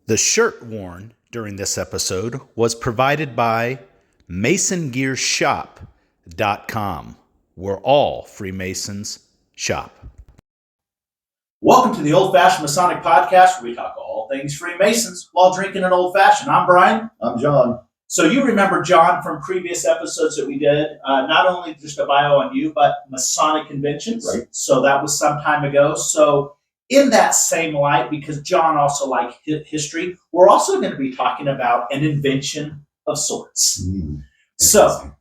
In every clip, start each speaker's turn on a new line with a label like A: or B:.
A: The shirt worn during this episode was provided by MasonGearShop.com, where all Freemasons shop. Welcome to the Old Fashion Masonic Podcast, where we talk all things Freemasons while drinking an old fashioned. I'm Brian.
B: I'm John.
A: So you remember John from previous episodes that we did, not only just a bio on you, but Masonic inventions.
B: Right.
A: So that was some time ago. So in that same light, because John also liked history, we're also going to be talking about an invention of sorts. So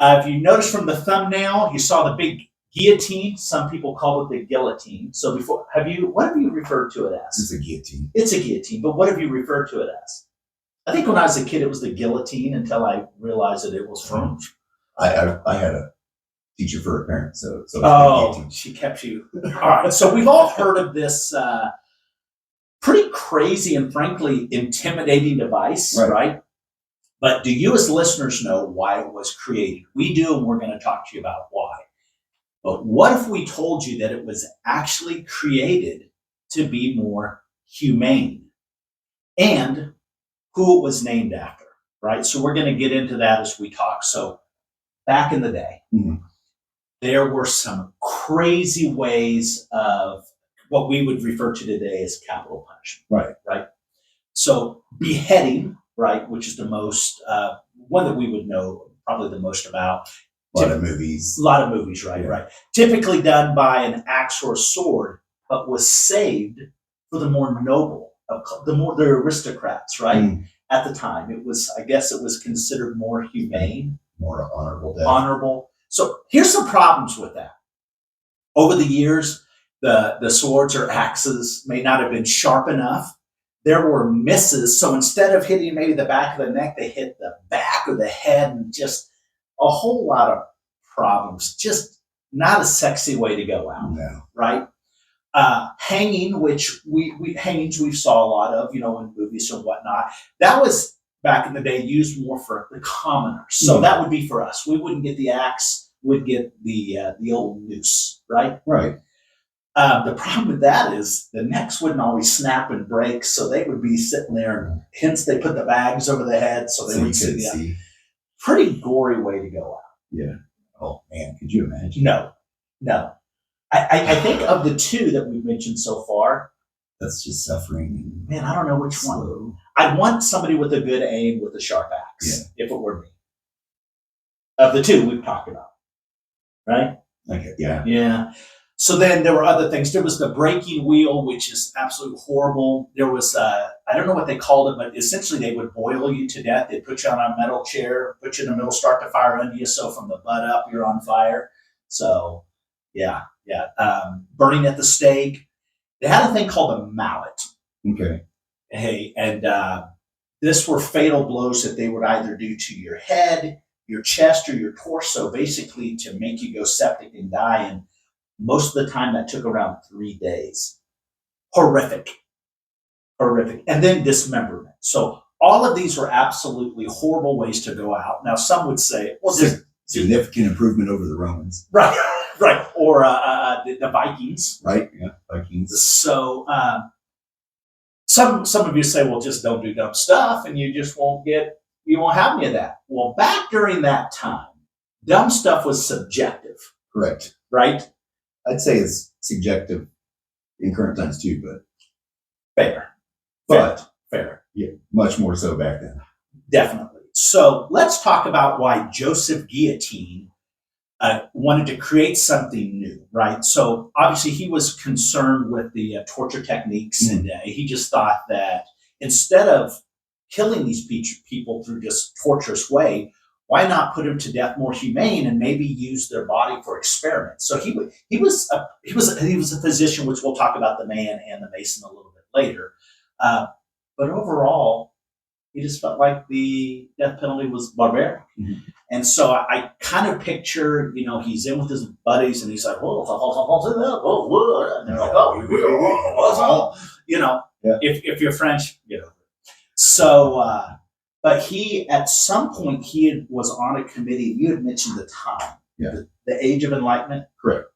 A: if you notice from the thumbnail, you saw the big guillotine. Some people call it the guillotine. So what have you referred to it as?
B: It's a guillotine.
A: It's a guillotine, but what have you referred to it as? I think when I was a kid, it was the guillotine until I realized that it was from.
B: I had a teacher for a parent, so oh,
A: she kept you. All right, so we've all heard of this pretty crazy and frankly intimidating device, right? But do you as listeners know why it was created? We do, and we're going to talk to you about why. But what if we told you that it was actually created to be more humane? And who it was named after, right? So we're going to get into that as we talk. So back in the day, there were some crazy ways of what we would refer to today as capital punishment. Right. So beheading, right, which is the most, one that we would know probably the most about.
B: A lot of movies,
A: right, right. Typically done by an axe or a sword, but was saved for the more noble, the aristocrats, right? At the time, I guess it was considered more humane,
B: more honorable death.
A: Honorable. So here's some problems with that. Over the years, the swords or axes may not have been sharp enough. There were misses. So instead of hitting maybe the back of the neck, they hit the back of the head, and just a whole lot of problems. Just not a sexy way to go out.
B: No.
A: Right? Hanging, which we saw a lot of, in movies and whatnot. That was back in the day used more for the commoners. So that would be for us. We wouldn't get the axe. We'd get the old noose, right?
B: Right.
A: The problem with that is the necks wouldn't always snap and break, so they would be sitting there. And hence, they put the bags over the head so they would see. Pretty gory way to go out.
B: Yeah. Oh man, could you imagine?
A: No. I think of the two that we've mentioned so far,
B: that's just suffering.
A: Man, I don't know which one. I'd want somebody with a good aim with a sharp axe, if it were me. Of the two we've talked about, right?
B: Okay, yeah.
A: Yeah. So then there were other things. There was the breaking wheel, which is absolutely horrible. There was, I don't know what they called it, but essentially they would boil you to death. They'd put you on a metal chair, put you in the middle, start the fire under you. So from the butt up, you're on fire. So, yeah. Burning at the stake. They had a thing called a mallet.
B: Okay.
A: Hey, and this were fatal blows that they would either do to your head, your chest, or your torso, basically to make you go septic and die. And most of the time that took around 3 days. Horrific. And then dismemberment. So all of these were absolutely horrible ways to go out. Now, some would say, well,
B: significant improvement over the Romans.
A: Right. Or the Vikings.
B: Right, yeah, Vikings.
A: So some of you say, well, just don't do dumb stuff and you just won't have any of that. Well, back during that time, dumb stuff was subjective.
B: Correct.
A: Right?
B: I'd say it's subjective in current times too, but
A: fair.
B: Yeah, much more so back then.
A: Definitely. So let's talk about why Joseph Guillotine wanted to create something new, right? So obviously he was concerned with the torture techniques, and he just thought that instead of killing these people through just torturous way, why not put them to death more humane and maybe use their body for experiments? So he was a physician, which we'll talk about the man and the Mason a little bit later. But overall, he just felt like the death penalty was barbaric. And so I kind of picture, he's in with his buddies and he's like, and they're like, if you're French, So, but he, at some point, was on a committee. You had mentioned the time, the Age of Enlightenment.
B: Correct.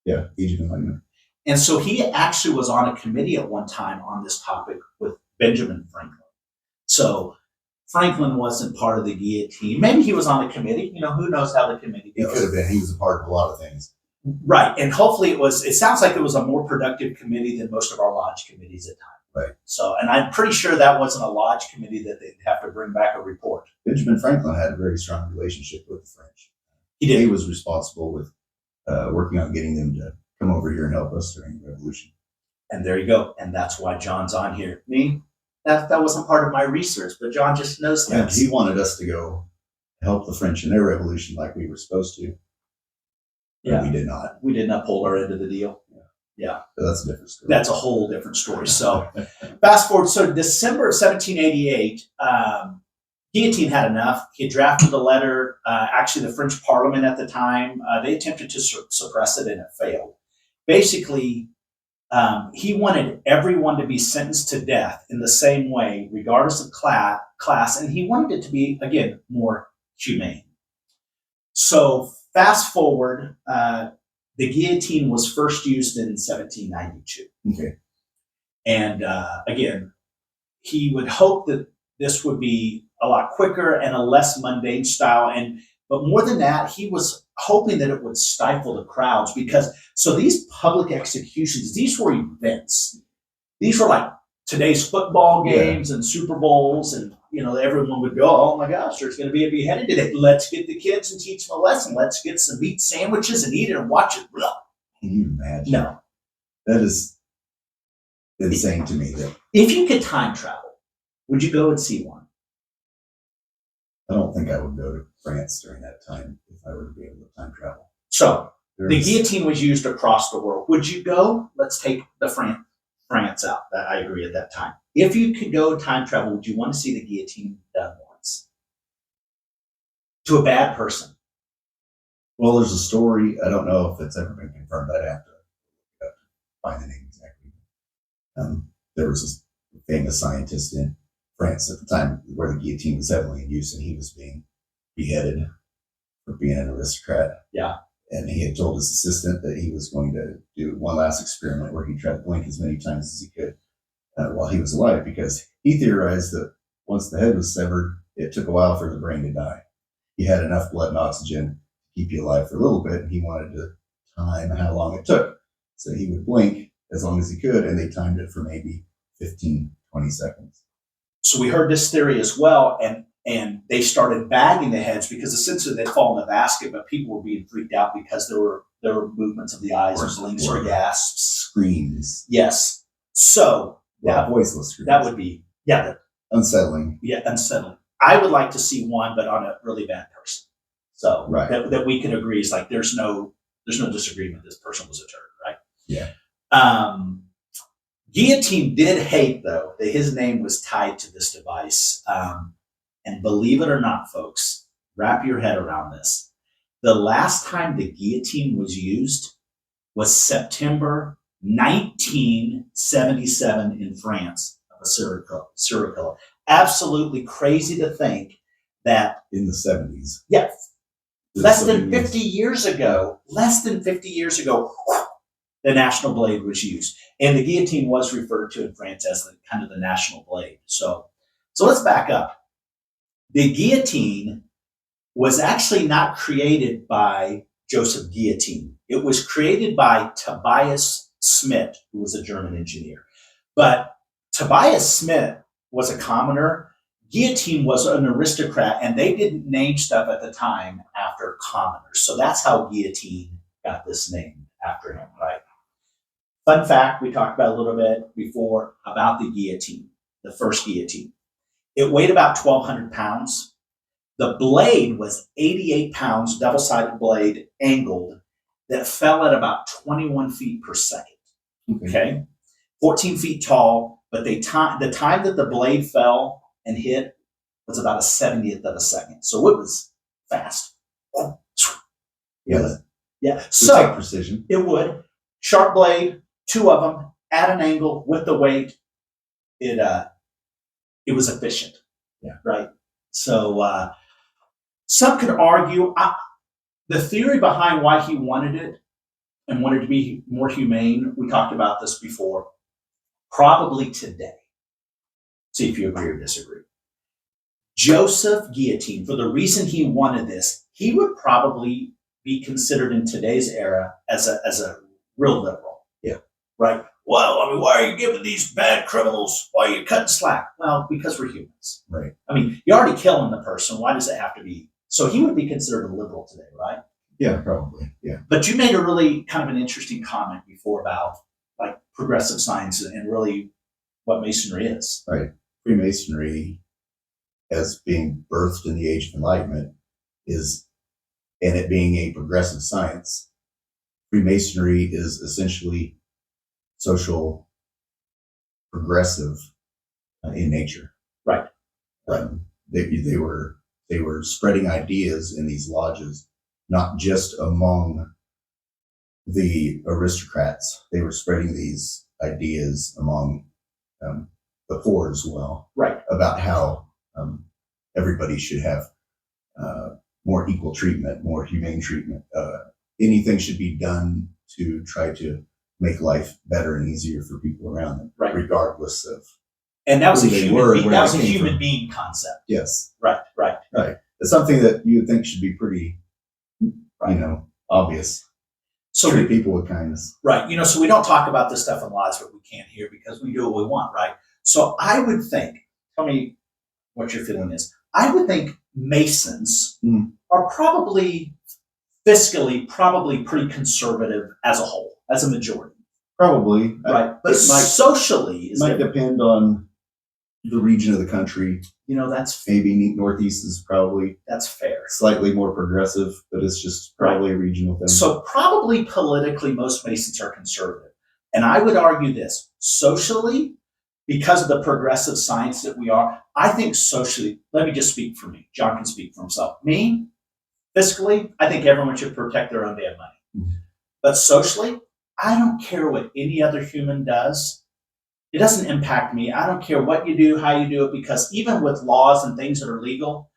B: Yeah, Age of Enlightenment.
A: And so he actually was on a committee at one time on this topic with Benjamin Franklin. So Franklin wasn't part of the guillotine. Maybe he was on the committee. Who knows how the committee goes.
B: He could have been. He was a part of a lot of things.
A: Right. And hopefully it sounds like it was a more productive committee than most of our lodge committees at times.
B: Right.
A: So, and I'm pretty sure that wasn't a lodge committee that they'd have to bring back a report.
B: Benjamin Franklin had a very strong relationship with the French.
A: He did.
B: He was responsible with working on getting them to come over here and help us during the Revolution.
A: And there you go. And that's why John's on here. Me, that wasn't part of my research, but John just knows
B: And
A: things.
B: he wanted us to go help the French in their revolution like we were supposed to.
A: Yeah.
B: We did not.
A: We didn't uphold our end of the deal. Yeah.
B: But that's a different story.
A: That's a whole different story. So fast forward. So December of 1788, Guillotine had enough. He drafted a letter. Actually, the French Parliament at the time, they attempted to suppress it and it failed. Basically, he wanted everyone to be sentenced to death in the same way, regardless of class, and he wanted it to be, again, more humane. So fast forward, the guillotine was first used in 1792.
B: Okay.
A: And again, he would hope that this would be a lot quicker and a less mundane style. But more than that, he was hoping that it would stifle the crowds so these public executions, these were events. These were like today's football games and Super Bowls, and everyone would go, "Oh my gosh, there's going to be a beheading today. Let's get the kids and teach them a lesson. Let's get some meat sandwiches and eat it and watch it."
B: Can you imagine?
A: No.
B: That is insane to me. That
A: If you could time travel, would you go and see one?
B: I don't think I would go to France during that time if I were to be able to time travel.
A: So the guillotine was used across the world. Would you go? Let's take the France out. I agree at that time. If you could go time travel, would you want to see the guillotine done once? To a bad person.
B: Well, there's a story. I don't know if it's ever been confirmed. I'd have to find the name exactly. There was a famous scientist in France at the time where the guillotine was heavily in use, and he was being beheaded for being an aristocrat.
A: Yeah.
B: And he had told his assistant that he was going to do one last experiment where he tried to blink as many times as he could while he was alive, because he theorized that once the head was severed, it took a while for the brain to die. He had enough blood and oxygen to keep you alive for a little bit, and he wanted to time how long it took. So he would blink as long as he could, and they timed it for maybe 15, 20 seconds.
A: So we heard this theory as well, and they started bagging the heads because essentially they'd fall in the basket, but people were being freaked out because there were movements of the eyes or blinks or gasps.
B: Screams.
A: Yes. So
B: voiceless screams.
A: that would be
B: unsettling.
A: Yeah, unsettling. I would like to see one, but on a really bad person. So that we can agree is like there's no disagreement. This person was a turd, right?
B: Yeah.
A: Guillotine did hate, though, that his name was tied to this device. And believe it or not, folks, wrap your head around this. The last time the guillotine was used was September 1977 in France of a serial killer. Absolutely crazy to think that
B: in the 70s.
A: Yes. Less than 50 years ago, the national blade was used. And the guillotine was referred to in France as the kind of the national blade. So let's back up. The guillotine was actually not created by Joseph Guillotine. It was created by Tobias Schmidt, who was a German engineer. But Tobias Schmidt was a commoner. Guillotine was an aristocrat, and they didn't name stuff at the time after commoners. So that's how guillotine got this name after him, right? Fun fact, we talked about a little bit before about the guillotine, the first guillotine. It weighed about 1,200 pounds. The blade was 88 pounds, double-sided blade, angled, that fell at about 21 feet per second. Okay? 14 feet tall, but the time that the blade fell and hit was about a 70th of a second. So it was fast.
B: Yeah.
A: So
B: take precision.
A: It would. Sharp blade, two of them at an angle with the weight. It was efficient.
B: Yeah.
A: Right. So some could argue the theory behind why he wanted it and wanted to be more humane. We talked about this before. Probably today, See if you agree or disagree. Joseph Guillotine, for the reason he wanted this, he would probably be considered in today's era as a real liberal.
B: Yeah.
A: Right? Well, I mean, why are you giving these bad criminals, why are you cutting slack? Well, because we're humans.
B: Right.
A: I mean, you're already killing the person. Why does it have to be? So he would be considered a liberal today, right?
B: Yeah, probably. Yeah.
A: But you made a really kind of an interesting comment before about like progressive science and really what Masonry is.
B: Right. Freemasonry, as being birthed in the Age of Enlightenment, and it being a progressive science, Freemasonry is essentially social progressive in nature.
A: Right.
B: They were spreading ideas in these lodges, not just among the aristocrats. They were spreading these ideas among the poor as well.
A: Right.
B: About how everybody should have more equal treatment, more humane treatment. Anything should be done to try to make life better and easier for people around them,
A: right,
B: regardless of.
A: And that was
B: who
A: a
B: they
A: human
B: were,
A: being,
B: where
A: that
B: they
A: was a
B: came
A: human
B: from.
A: being concept.
B: Yes.
A: Right.
B: It's something that you would think should be pretty,
A: right,
B: obvious.
A: So
B: treat people with kindness.
A: Right. So we don't talk about this stuff in lives, but we can't here because we do what we want, right? So I would think, tell me what your feeling is. I would think Masons are probably fiscally pretty conservative as a whole, as a majority.
B: Probably.
A: Right. But socially,
B: it might depend on the region of the country.
A: That's
B: maybe Northeast is probably
A: that's fair.
B: Slightly more progressive, but it's just probably a regional thing.
A: So probably politically, most Masons are conservative. And I would argue this, socially, because of the progressive science that we are, I think socially, let me just speak for me. John can speak for himself. Me, fiscally, I think everyone should protect their own damn money. Mm-hmm. But socially, I don't care what any other human does. It doesn't impact me. I don't care what you do, how you do it, because even with laws and things that are legal,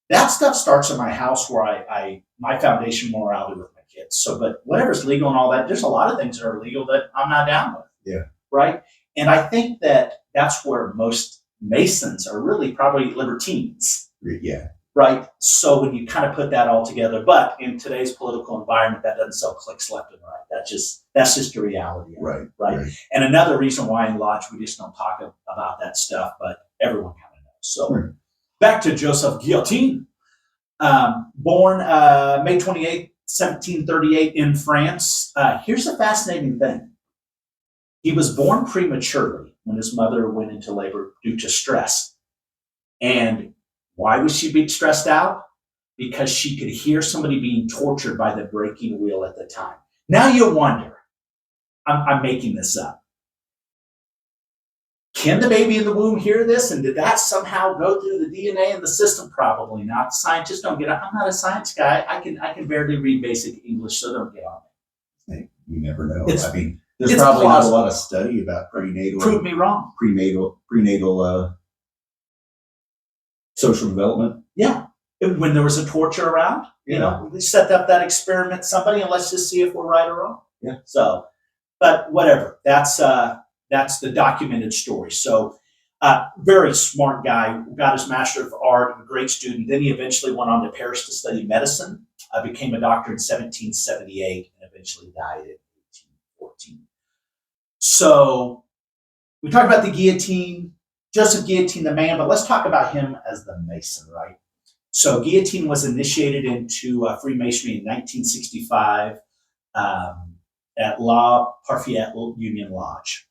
A: that stuff starts in my house where I my foundation morality with my kids. So, but whatever's legal and all that, there's a lot of things that are legal that I'm not down with.
B: Yeah.
A: Right. And I think that that's where most Masons are really probably libertines.
B: Yeah.
A: Right. So when you kind of put that all together, but in today's political environment, that doesn't sell clicks left and right. That's just the reality.
B: Right.
A: And another reason why in Lodge we just don't talk about that stuff, but everyone kind of knows. So back to Joseph Guillotine, born May 28th, 1738 in France. Here's a fascinating thing. He was born prematurely when his mother went into labor due to stress. And why was she being stressed out? Because she could hear somebody being tortured by the breaking wheel at the time. Now you wonder, I'm making this up. Can the baby in the womb hear this? And did that somehow go through the DNA in the system? Probably not. Scientists don't get it. I'm not a science guy. I can barely read basic English, so don't get on me.
B: You never know.
A: There's
B: probably not a lot of study about prenatal.
A: Prove me wrong.
B: Prenatal social development.
A: Yeah. When there was a torture around, we set up that experiment, somebody, and let's just see if we're right or wrong.
B: Yeah.
A: So, but whatever. That's the documented story. So, very smart guy, got his Master of Art, a great student. Then he eventually went on to Paris to study medicine, became a doctor in 1778, and eventually died in 1814. So, we talked about the guillotine, Joseph Guillotine, the man, but let's talk about him as the Mason, right? So Guillotine was initiated into Freemasonry in 1965 at La Parfaite Union Lodge.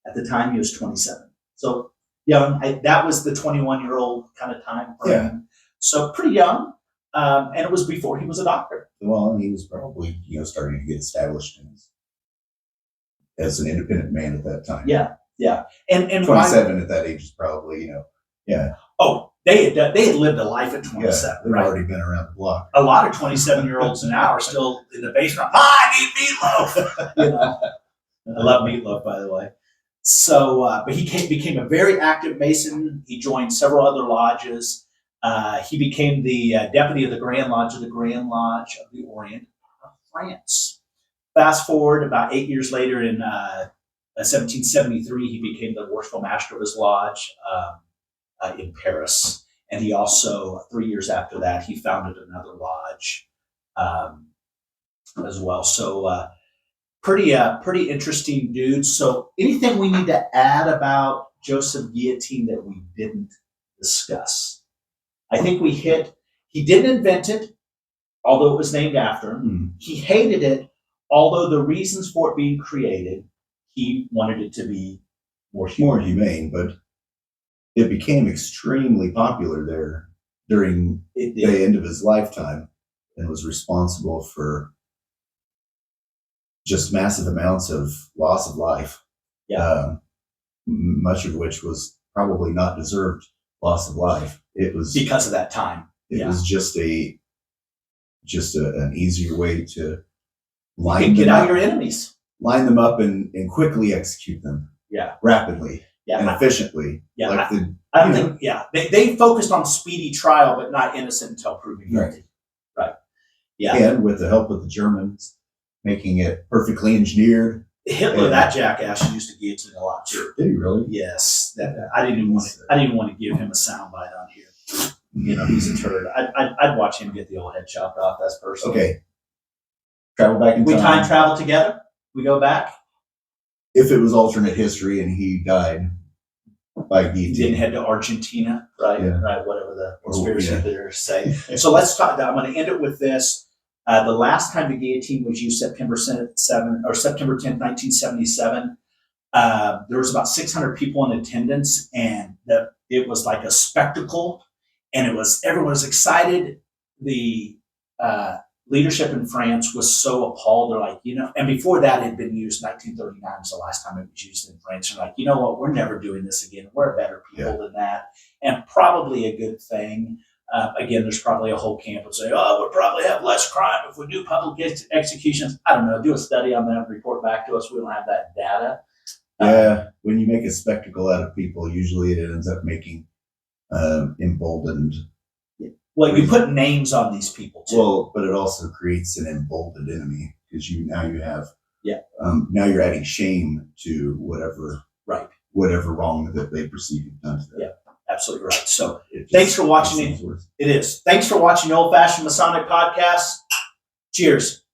A: At the time, he was 27. So young. That was the 21-year-old kind of time for him. So pretty young, and it was before he was a doctor.
B: Well, and he was probably starting to get established as an independent man at that time.
A: Yeah. And
B: 27 at that age is probably
A: Oh, they had lived a life at 27.
B: Yeah, they've already been around the block.
A: A lot of 27-year-olds now are still in the basement. I need meatloaf. I love meatloaf, by the way. So, but he became a very active Mason. He joined several other lodges. He became the deputy of the Grand Lodge of the Orient of France. Fast forward about 8 years later in 1773, he became the worshipful master of his lodge in Paris. And he also, 3 years after that, he founded another lodge as well. So pretty interesting dude. So anything we need to add about Joseph Guillotine that we didn't discuss? I think we hit, he didn't invent it, although it was named after him. He hated it, although the reasons for it being created, he wanted it to be more
B: humane, but it became extremely popular there during the end of his lifetime and was responsible for just massive amounts of loss of life. Much of which was probably not deserved loss of life. It was
A: because of that time.
B: It was just an easier way to
A: get out your enemies,
B: line them up, and quickly execute them. Rapidly and efficiently.
A: I don't think. They focused on speedy trial, but not innocent until proven guilty. Right.
B: And with the help of the Germans, making it perfectly engineered.
A: Hitler, that jackass, used to guillotine a lot too.
B: Did he really?
A: Yes. I didn't even want to give him a soundbite on here. He's a turd. I'd watch him get the old head chopped off. That's personal.
B: Okay. Travel back in time.
A: We time travel together. We go back.
B: If it was alternate history and he died by guillotine,
A: he didn't head to Argentina, right?
B: Yeah.
A: Right. Whatever the conspiracy theorists say. So let's talk. I'm going to end it with this. The last time the guillotine was used, September 10th, 1977, there was about 600 people in attendance, and it was like a spectacle, and everyone was excited. The leadership in France was so appalled. They're like, and before that it had been used, 1939 was the last time it was used in France. They're like, you know what, we're never doing this again. We're better people than that, and probably a good thing. Again, there's probably a whole camp would say, we'll probably have less crime if we do public executions. I don't know. Do a study on that and report back to us. We don't have that data.
B: When you make a spectacle out of people, usually it ends up making emboldened.
A: Well, you put names on these people too.
B: Well, but it also creates an emboldened enemy because now you're adding shame to whatever wrong that they perceive you've done to them.
A: Yeah. Absolutely right. So thanks for watching. It is. Thanks for watching the Old Fashion Masonic Podcast. Cheers.